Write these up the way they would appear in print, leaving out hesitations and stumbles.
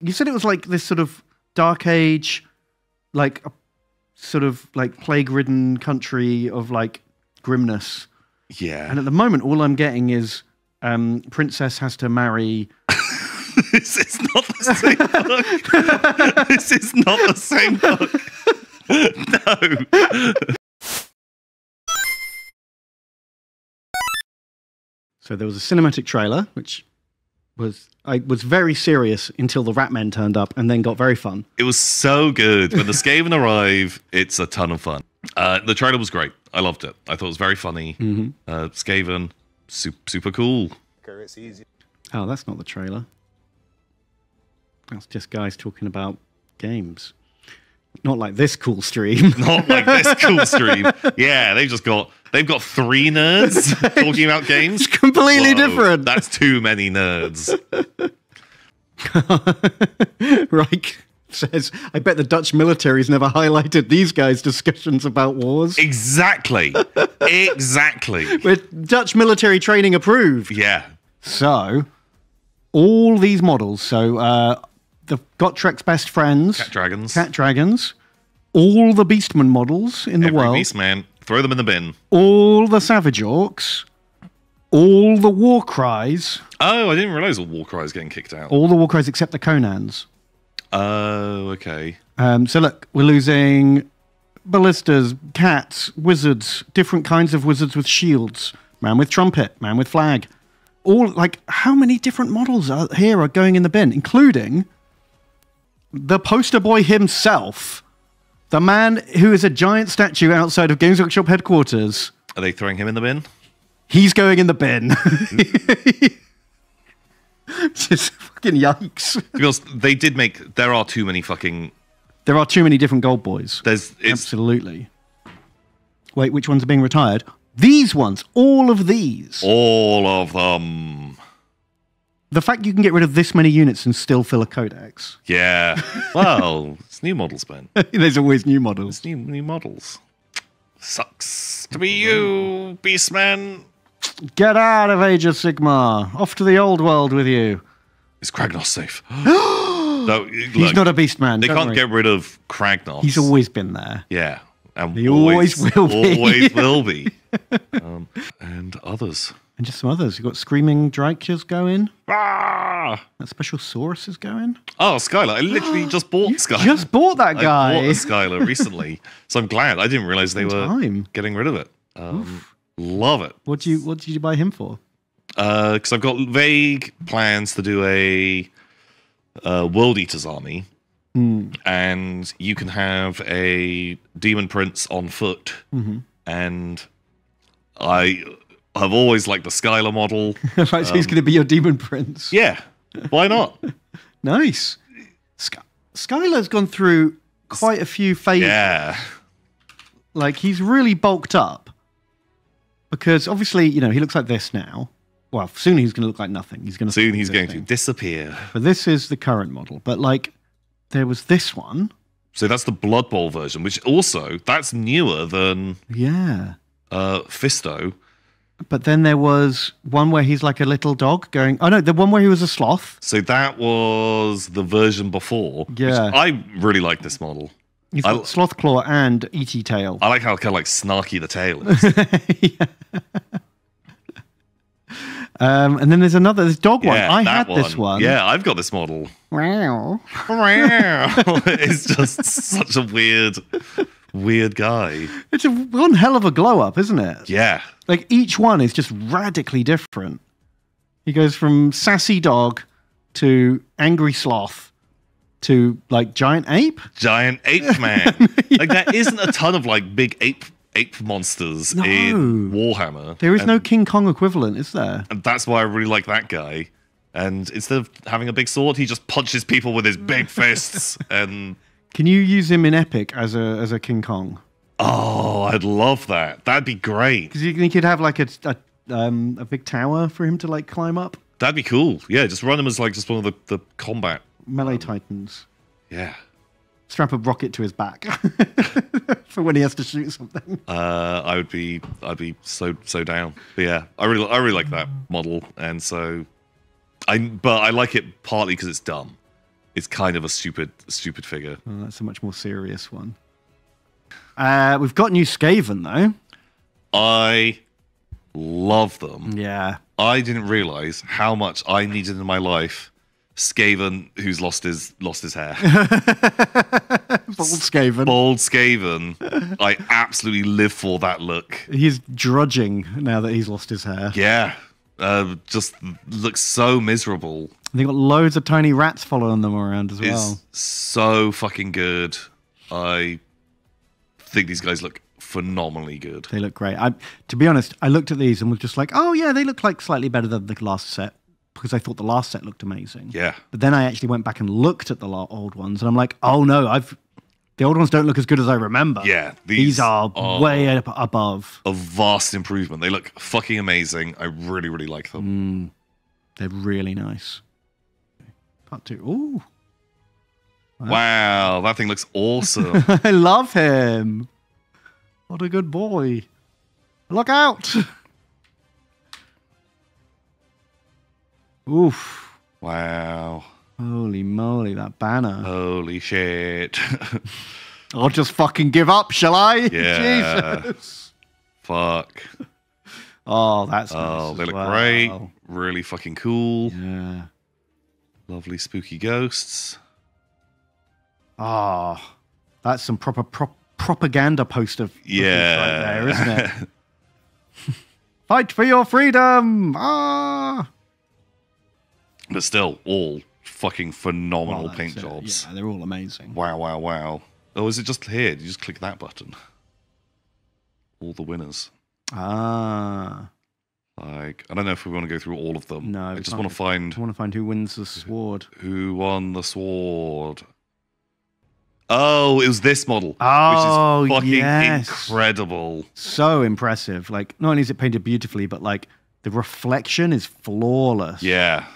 You said it was like this sort of dark age, like a sort of like plague-ridden country of like grimness. Yeah. And at the moment, all I'm getting is princess has to marry. This is not the same book. This is not the same book. No. So there was a cinematic trailer, which was very serious until the Ratmen turned up, and then got very fun. It was so good. When the Skaven arrive, it's a ton of fun. The trailer was great. I loved it. I thought it was very funny. Skaven, super cool. It's easy. Oh, that's not the trailer. That's just guys talking about games. Not like this cool stream. Not like this cool stream. Yeah, they've got 3 nerds talking about games. It's completely different. That's too many nerds. Reich says, I bet the Dutch military's never highlighted these guys' discussions about wars. Exactly. Exactly. With Dutch military training approved. Yeah. So, all these models, so the Gottrek's best friends. Cat dragons. All the Beastman models in the world. Every Beastman, throw them in the bin. All the Savage Orcs. All the War Cries. Oh, I didn't realize all War Cries getting kicked out. All the War Cries except the Conans. Oh, okay. So look, we're losing ballistas, cats, wizards, different kinds of wizards with shields, man with trumpet, man with flag. All, like, how many different models are going in the bin, including the poster boy himself, the man who is a giant statue outside of Games Workshop headquarters. Are they throwing him in the bin? He's going in the bin. Just fucking yikes. Because they did make... There are too many fucking... There are too many different gold boys. It's absolutely. Wait, which ones are being retired? These ones. All of these. All of them. The fact you can get rid of this many units and still fill a codex. Yeah. Well, it's new models, Ben. There's always new models. It's new models. Sucks to be you, Beastman. Get out of Age of Sigmar. Off to the old world with you. Is Kragnos safe? No, he's not a Beastman. They can't get rid of Kragnos. He's always been there. Yeah. And he always will be. Always will be. And others. And just some others. You've got Screaming Drakes going. Ah! That Special Saurus is going. Oh, Skylar. I literally just bought Skylar. Just bought that guy. I bought a Skylar recently. So I'm glad. I didn't realize they were getting rid of it. Love it. What did you buy him for? Because I've got vague plans to do a World Eaters army. And you can have a Demon Prince on foot. And I've always liked the Skylar model. Right, so he's going to be your Demon Prince. Yeah, why not? Nice. Skylar's gone through quite a few phases. Yeah. Like, he's really bulked up. Because, obviously, you know, he looks like this now. Well, soon he's going to look like nothing. Soon he's going to disappear. But this is the current model. But, like, there was this one. So that's the Blood Bowl version, which also, that's newer than... Yeah. Fisto. But then there was one where he's like a little dog going... Oh, no, the one where he was a sloth. So that was the version before. Yeah. I really like this model. He's got Sloth Claw and E.T. Tail. I like how kind of like snarky the tail is. And then there's this dog one. Yeah, I had this one. Yeah, I've got this model. Wow. It's just such a weird guy. It's one hell of a glow up, isn't it? Yeah. Like, each one is just radically different. He goes from sassy dog to angry sloth to, like, giant ape. Giant ape man. Yeah. Like, there isn't a ton of, like, big ape monsters in Warhammer. There is no King Kong equivalent, is there? And that's why I really like that guy. And instead of having a big sword, he just punches people with his big fists. And can you use him in Epic as a King Kong? Oh, I'd love that. That'd be great. Because you could have like a big tower for him to like climb up. That'd be cool. Yeah, just run him as like just one of the combat melee titans. Yeah. Strap a rocket to his back for when he has to shoot something. I'd be so down. But yeah, I really like that model, and so but I like it partly because it's dumb. is kind of a stupid figure. Oh, that's a much more serious one. We've got new Skaven, though. I love them. Yeah. I didn't realize how much I needed in my life Skaven who's lost his hair. Bald Skaven. Bald Skaven. I absolutely live for that look. He's drudging now that he's lost his hair. Yeah. Just looks so miserable. And they've got loads of tiny rats following them around as well. It's so fucking good. I think these guys look phenomenally good. They look great. To be honest, I looked at these and was just like, oh yeah, they look like slightly better than the last set, because I thought the last set looked amazing. Yeah. But then I actually went back and looked at the old ones, and I'm like, oh no, the old ones don't look as good as I remember. Yeah. These are way up above. A vast improvement. They look fucking amazing. I really, really like them. They're really nice. Part 2. Ooh. Wow, that thing looks awesome. I love him. What a good boy. Look out. Oof. Wow. Holy moly, that banner. Holy shit. I'll just fucking give up, shall I? Yeah. Jesus. Fuck. Oh, that's nice. Oh, they as look well. great. Really fucking cool. Yeah. Lovely spooky ghosts. Oh, that's some proper propaganda poster footage right there, isn't it? Fight for your freedom! Ah! But still, all fucking phenomenal Well, paint that's it. jobs. Yeah, they're all amazing. Wow, wow, wow. Oh, is it just here? You just click that button. All the winners. Ah. Like, I don't know if we want to go through all of them. No. I just want to find who wins the sword. who won the sword. Oh, it was this model. Oh, which is fucking yes. incredible. So impressive. Like, not only is it painted beautifully, but like the reflection is flawless. Yeah.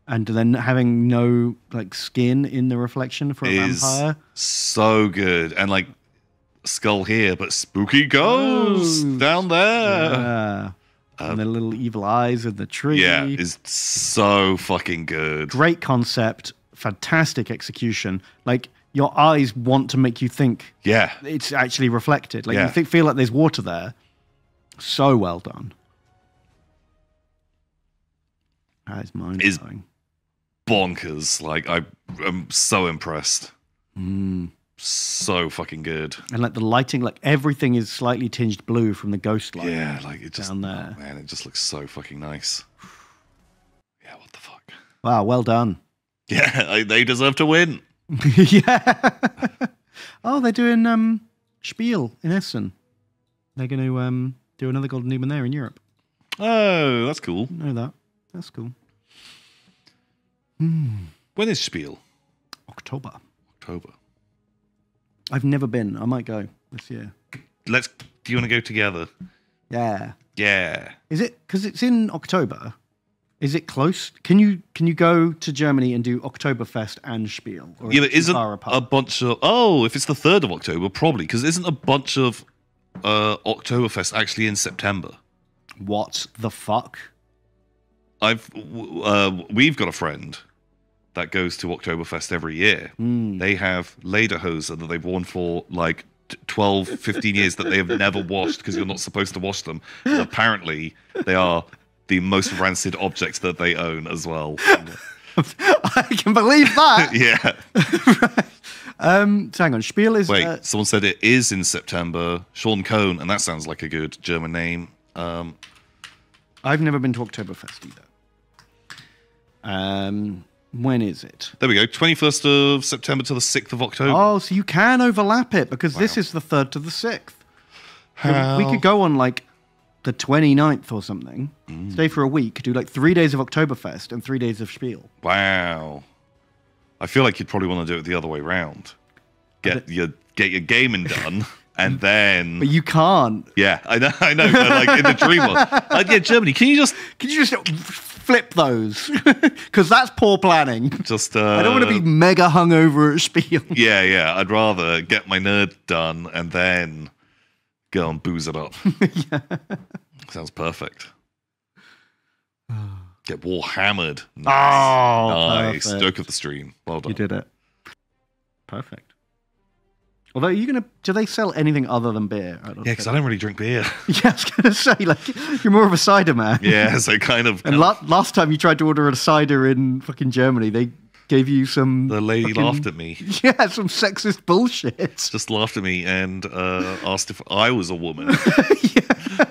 And then having no like skin in the reflection for a vampire. So good. And like skull here, but spooky ghosts down there. Yeah. And the little evil eyes in the tree. Yeah, is so fucking good. Great concept, fantastic execution. Like your eyes want to make you think it's actually reflected. Like you feel like there's water there. So well done. That is mind-blowing. Bonkers. Like I'm so impressed. So fucking good. And like the lighting, like everything is slightly tinged blue from the ghost light. Yeah, like it just down there. Oh man, it just looks so fucking nice. Yeah, what the fuck? Wow, well done. Yeah, they deserve to win. Yeah. Oh, they're doing Spiel in Essen. They're going to do another Golden Demon there in Europe. Oh, that's cool. Know that. That's cool. When is Spiel? October. I've never been. I might go this year. Do you want to go together? Yeah. Yeah. Is it because it's in October? Is it close? Can you go to Germany and do Oktoberfest and Spiel? Or Yeah, but isn't a bunch of if it's the 3rd of October, probably because isn't a bunch of Oktoberfest actually in September? What the fuck? We've got a friend that goes to Oktoberfest every year. They have lederhosen that they've worn for like 12, 15 years that they have never washed because you're not supposed to wash them. And apparently, they are the most rancid objects that they own as well. I can believe that. Yeah. So hang on, Spiel is... Wait, someone said it is in September. Sean Cohn, and that sounds like a good German name. I've never been to Oktoberfest either. When is it? There we go. 21st of September to the 6th of October. Oh, so you can overlap it because this is the 3rd to the 6th. We could go on like the 29th or something, stay for a week, do like 3 days of Oktoberfest and 3 days of Spiel. Wow. I feel like you'd probably want to do it the other way round. Get your gaming done. And then, but you can't. Yeah, I know. But like in the dream one, yeah, Germany. Can you just flip those? Because that's poor planning. Just I don't want to be mega hungover at Spiel. Yeah. I'd rather get my nerd done and then go and booze it up. Yeah. Sounds perfect. Get war hammered. Nice. Oh, nice. Joke of the stream. Well done. You did it. Perfect. Although, do they sell anything other than beer? Yeah, because I don't really drink beer. Yeah, I was going to say, like, you're more of a cider man. Yeah, so kind of. And last time you tried to order a cider in fucking Germany, they gave you some... The lady laughed at me. Yeah, some sexist bullshit. Just laughed at me and asked if I was a woman. Yeah.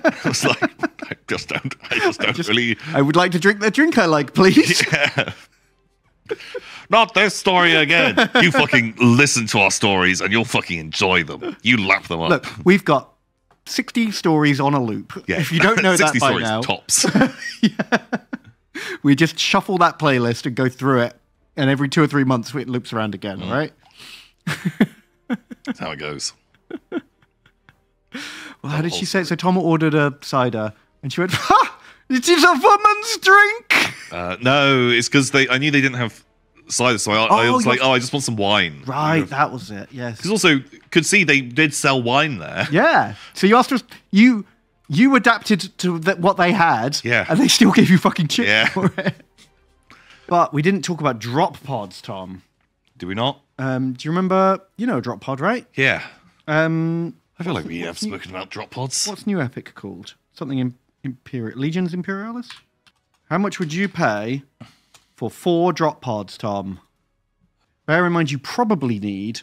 I was like, I just don't really... I would like to drink the drink I like, please. Yeah. Not this story again. You fucking listen to our stories and you'll fucking enjoy them. You lap them up. Look, we've got 60 stories on a loop. Yeah. If you don't know that by now... 60 stories, tops. Yeah. We just shuffle that playlist and go through it, and every 2 or 3 months it loops around again, right? That's how it goes. Well, how did she say it? So Tom ordered a cider, and she went, "Ha! It is a woman's drink!" No, it's because I knew they didn't have cider, so I was like, I just want some wine. Right, that was it, yes. Because also, could see they did sell wine there. Yeah. So you asked us, you adapted to what they had, yeah, and they still gave you fucking shit for it. But we didn't talk about drop pods, Tom. Do we not? Do you remember, a drop pod, right? Yeah. I feel like we have spoken about drop pods. What's New Epic called? Something Legions Imperialis? How much would you pay for 4 drop pods, Tom? Bear in mind, you probably need,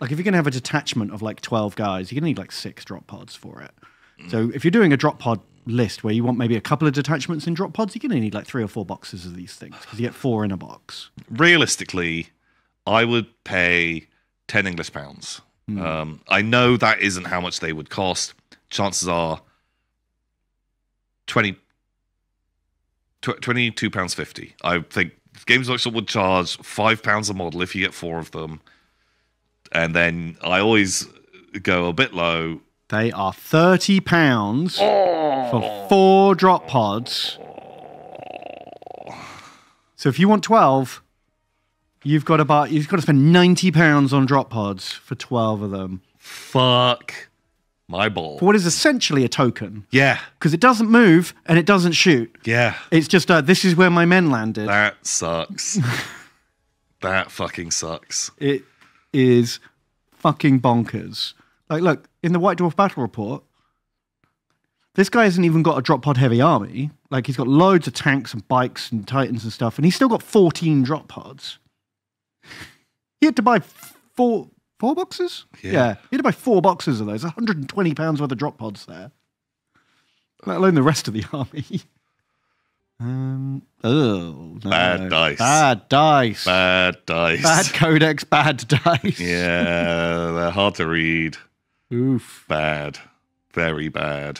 like, if you're going to have a detachment of like 12 guys, you're going to need like 6 drop pods for it. So if you're doing a drop pod list where you want maybe a couple of detachments in drop pods, you're going to need like 3 or 4 boxes of these things because you get 4 in a box. Realistically, I would pay 10 English pounds. I know that isn't how much they would cost. Chances are £22.50. I think Games Workshop would charge £5 a model if you get 4 of them. And then I always go a bit low. They are £30 for 4 drop pods. So if you want 12, you've got to spend £90 on drop pods for 12 of them. Fuck my ball. For what is essentially a token. Yeah. Because it doesn't move and it doesn't shoot. Yeah. It's just, this is where my men landed. That sucks. That fucking sucks. It is fucking bonkers. Like, look, in the White Dwarf Battle Report, this guy hasn't even got a drop pod heavy army. Like, he's got loads of tanks and bikes and titans and stuff, and he's still got 14 drop pods. He had to buy 4 boxes? Yeah. He had to buy 4 boxes of those. £120 worth of drop pods there. Let alone the rest of the army. No. Bad dice. Bad dice. Bad dice. Bad codex, bad dice. Yeah, they're hard to read. Oof. Bad. Very bad.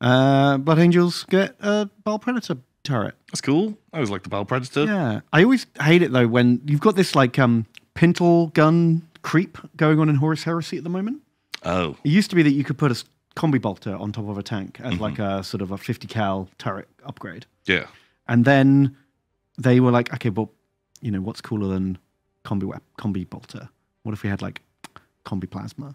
Blood Angels get a Bile Predator turret. That's cool. I always like the Bile Predator. Yeah. I always hate it, though, when you've got this, like, pintle gun creep going on in Horus Heresy at the moment. Oh. It used to be that you could put a combi bolter on top of a tank as like a sort of a 50 cal turret upgrade. Yeah. And then they were like, okay, well, what's cooler than combi bolter? What if we had like combi plasma?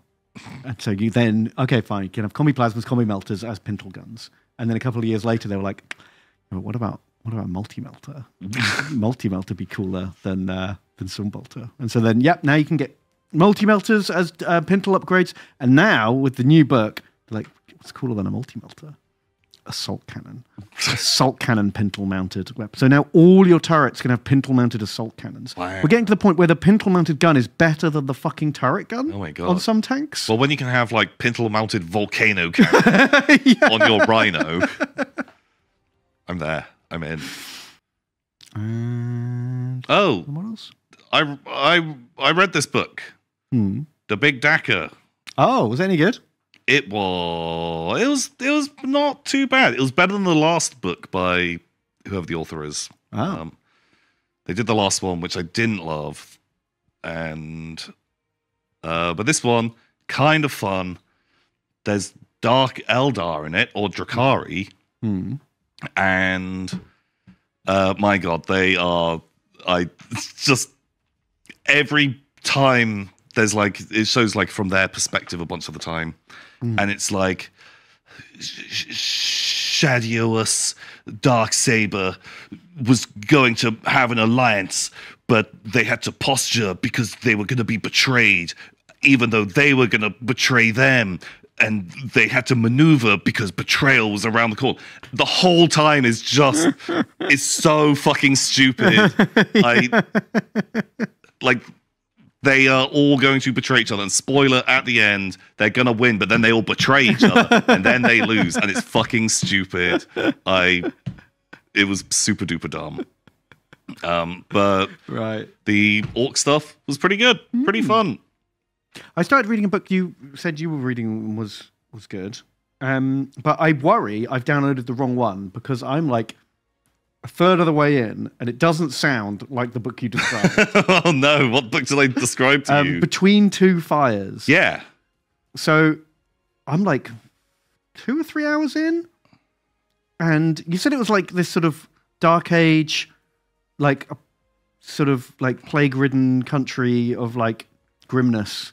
And so you then, okay, fine, you can have combi plasmas, combi melters as pintle guns. And then a couple of years later, they were like, what about multi-melter? Multi-melter be cooler than Sunbolter. And so then, now you can get multi-melters as pintle upgrades. And now, with the new book, they're like, what's cooler than a multi-melter? Assault cannon. Assault cannon pintle-mounted weapon. So now all your turrets can have pintle-mounted assault cannons. Wow. We're getting to the point where the pintle-mounted gun is better than the fucking turret gun. Oh my God. On some tanks. Well, when you can have, like, pintle-mounted volcano cannon on your Rhino, I'm there. I'm in. And what else? I read this book. The Big Dacker. Oh, was it any good? It was not too bad. It was better than the last book by whoever the author is. Oh. They did the last one, which I didn't love, and but this one kind of fun. There's Dark Eldar in it, or Drakari, and my God, they are. Just every time there's like it shows like from their perspective a bunch of the time. And it's like Shadios Darksaber was going to have an alliance but they had to posture because they were going to be betrayed, even though they were going to betray them. And they had to maneuver because betrayal was around the corner. The whole time is just, it's so fucking stupid. Like, they are all going to betray each other. And spoiler, at the end, they're going to win, but then they all betray each other. And then they lose. And it's fucking stupid. It was super duper dumb. But the orc stuff was pretty good. Pretty fun. I started reading a book you said you were reading and was good. But I worry I've downloaded the wrong one because I'm like a third of the way in and it doesn't sound like the book you described. Oh no, what book did I describe to you? Between Two Fires. Yeah. So I'm like 2 or 3 hours in and you said it was like this sort of dark age, like a sort of like plague-ridden country of like grimness.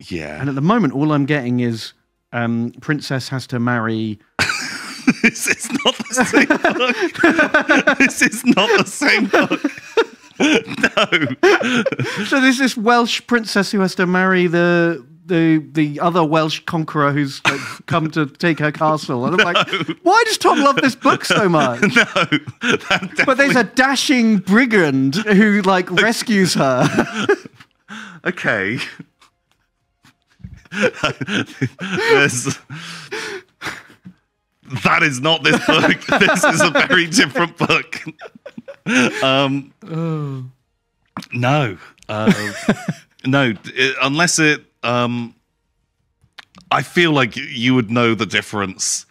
Yeah. And at the moment, all I'm getting is Princess has to marry... This is not the same book. This is not the same book. No. So there's this Welsh princess who has to marry the other Welsh conqueror who's like, come to take her castle. And I'm like, why does Tom love this book so much? No. But there's a dashing brigand who like rescues her. Okay. That is not this book. This is a very different book. No. No, unless it... I feel like you would know the difference.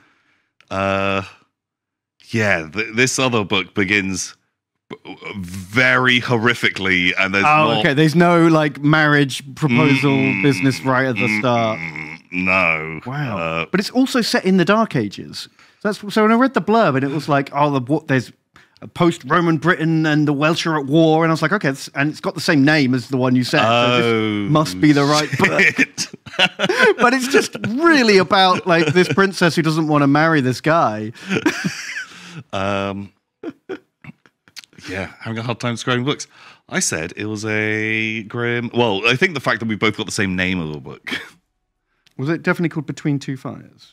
Yeah, this other book begins very horrifically, and there's okay. There's no like marriage proposal business right at the start. No. Wow. But it's also set in the Dark Ages. So when I read the blurb, and it was like, there's a post-Roman Britain, and the Welsh are at war, and I was like, okay, and it's got the same name as the one you said. So this must be the right book. But it's just really about like this princess who doesn't want to marry this guy. Yeah, having a hard time describing books. I said it was a grim... Well, I think the fact that we both got the same name of the book. Was it definitely called Between Two Fires?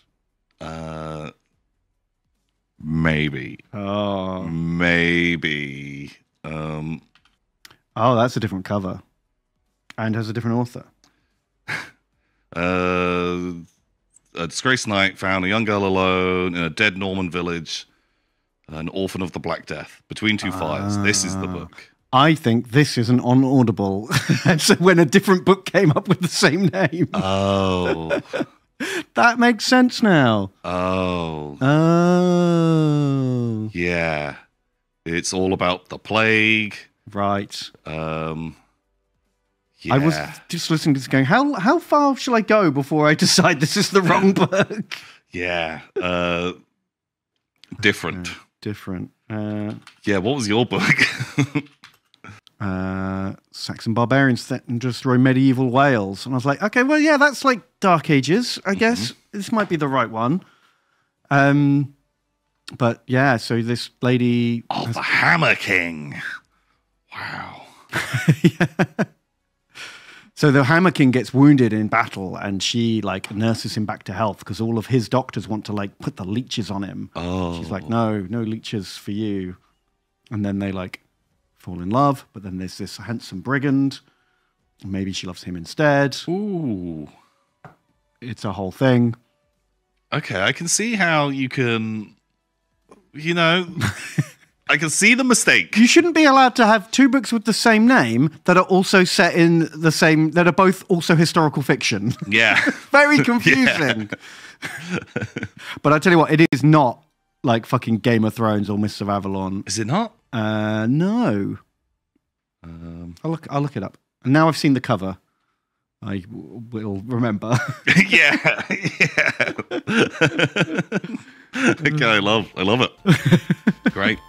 Maybe. Oh. Maybe. Oh, that's a different cover. And has a different author. A disgraced knight found a young girl alone in a dead Norman village. An orphan of the Black Death. Between Two Fires. This is the book. I think this is an on Audible. So when a different book came up with the same name. Oh. That makes sense now. Oh. Oh. Yeah. It's all about the plague. Right. Yeah. I was just listening to this going, how far shall I go before I decide this is the wrong book? Yeah. Different. Different. Yeah, what was your book? Saxon barbarians that destroy medieval Wales. And I was like, okay, well, yeah, that's like Dark Ages, I guess. This might be the right one. But yeah, so this lady... Oh, the Hammer King. Wow. Yeah. So the Hammer King gets wounded in battle, and she like nurses him back to health because all of his doctors want to like put the leeches on him. Oh. She's like, no leeches for you. And then they like fall in love, but then there's this handsome brigand. Maybe she loves him instead. Ooh. It's a whole thing. Okay, I can see how you can, I can see the mistake. You shouldn't be allowed to have two books with the same name that are also set in the same, that are both also historical fiction. Yeah. Very confusing. But I tell you what, it is not like fucking Game of Thrones or Mists of Avalon. Is it not? No. I'll look it up. And now I've seen the cover, I will remember. Yeah. Okay, I love it. Great.